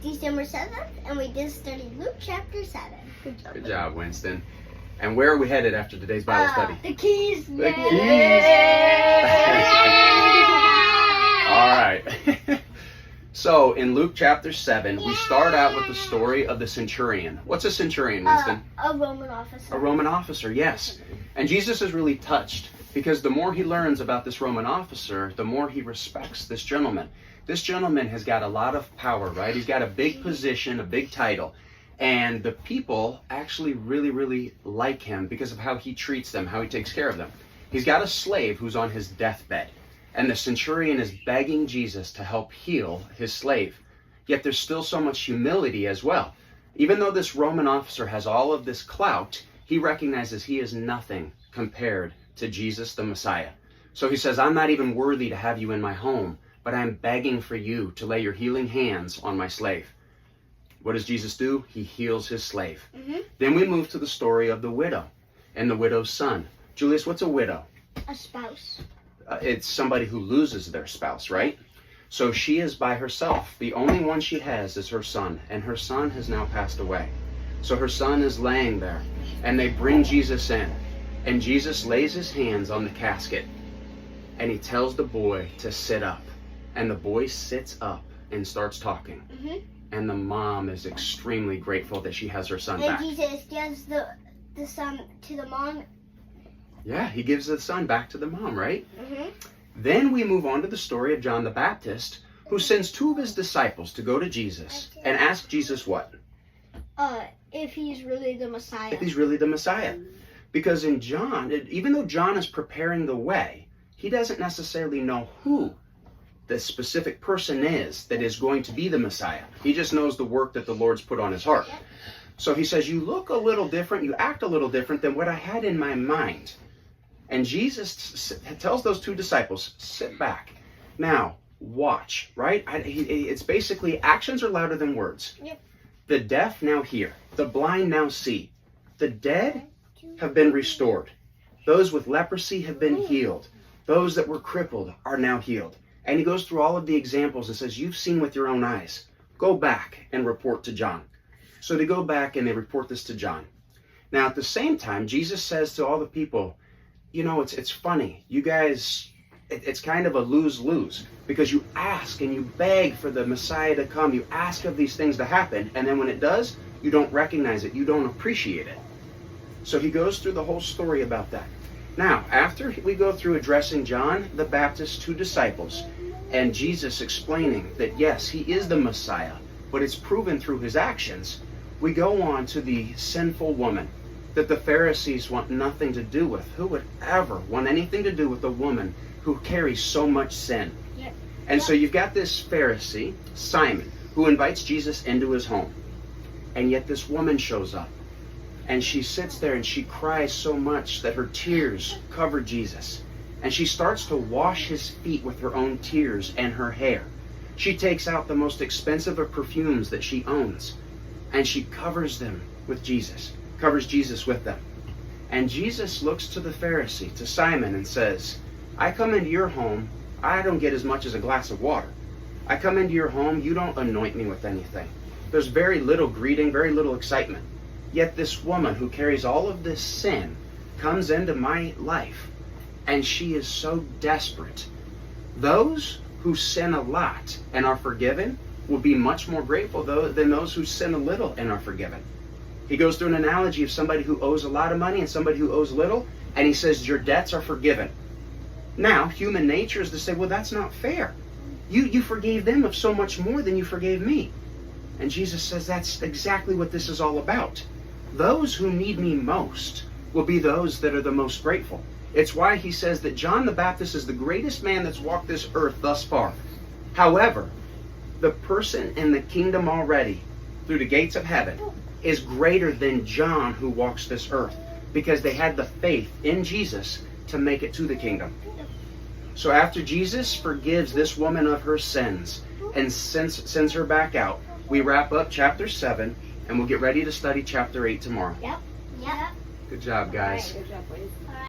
December 7th, and we just studied Luke chapter 7. Good job, Winston. And where are we headed after today's Bible study? The keys. The keys. All right. So in Luke chapter 7, we start out with the story of the centurion. What's a centurion, Winston? A Roman officer. A Roman officer, yes. And Jesus is really touched because the more he learns about this Roman officer, the more he respects this gentleman. This gentleman has got a lot of power, right? He's got a big position, a big title. And the people actually really like him because of how he treats them, how he takes care of them. He's got a slave who's on his deathbed. And the centurion is begging Jesus to help heal his slave. Yet there's still so much humility as well. Even though this Roman officer has all of this clout, he recognizes he is nothing compared to Jesus the Messiah. So he says, I'm not even worthy to have you in my home, but I'm begging for you to lay your healing hands on my slave. What does Jesus do? He heals his slave. Then we move to the story of the widow and the widow's son. Julius, what's a widow? A spouse. It's somebody who loses their spouse, right? So she is by herself. The only one she has is her son, and her son has now passed away. So her son is laying there, and they bring Jesus in, and Jesus lays his hands on the casket, and he tells the boy to sit up, and the boy sits up and starts talking. And the mom is extremely grateful that she has her son back. And Jesus gives the son to the mom. Yeah, he gives the son back to the mom, right? Then we move on to the story of John the Baptist, who sends two of his disciples to go to Jesus and ask Jesus what? If he's really the Messiah. If he's really the Messiah. Because in John, even though John is preparing the way, he doesn't necessarily know who the specific person is that is going to be the Messiah. He just knows the work that the Lord's put on his heart. So he says, you look a little different, you act a little different than what I had in my mind. And Jesus tells those two disciples, sit back. Now, watch, right? It's basically actions are louder than words. The deaf now hear. The blind now see. The dead have been restored. Those with leprosy have been healed. Those that were crippled are now healed. And he goes through all of the examples and says, you've seen with your own eyes. Go back and report to John. So they go back and they report this to John. Now, at the same time, Jesus says to all the people, you know, it's funny. You guys, it's kind of a lose-lose because you ask and you beg for the Messiah to come. You ask of these things to happen. And then when it does, you don't recognize it. You don't appreciate it. So he goes through the whole story about that. Now, after we go through addressing John the Baptist's two disciples and Jesus explaining that, yes, he is the Messiah, but it's proven through his actions, we go on to the sinful woman that the Pharisees want nothing to do with. Who would ever want anything to do with a woman who carries so much sin? And so you've got this Pharisee, Simon, who invites Jesus into his home. And yet this woman shows up. And she sits there and she cries so much that her tears cover Jesus. And she starts to wash his feet with her own tears and her hair. She takes out the most expensive of perfumes that she owns. And she covers them with Jesus. Covers Jesus with them. And Jesus looks to the Pharisee, to Simon, and says, I come into your home, I don't get as much as a glass of water. I come into your home, you don't anoint me with anything. There's very little greeting, very little excitement. Yet this woman who carries all of this sin comes into my life, and she is so desperate. Those who sin a lot and are forgiven will be much more grateful than those who sin a little and are forgiven. He goes through an analogy of somebody who owes a lot of money and somebody who owes little, and he says, your debts are forgiven. Now, human nature is to say, well, that's not fair. You forgave them of so much more than you forgave me. And Jesus says that's exactly what this is all about. Those who need me most will be those that are the most grateful. It's why he says that John the Baptist is the greatest man that's walked this earth thus far. However, the person in the kingdom already, through the gates of heaven, is greater than John who walks this earth, because they had the faith in Jesus to make it to the kingdom. So after Jesus forgives this woman of her sins and sends her back out, we wrap up chapter 7, and we'll get ready to study chapter 8 tomorrow. Yep. Good job, guys. All right, good job, boys.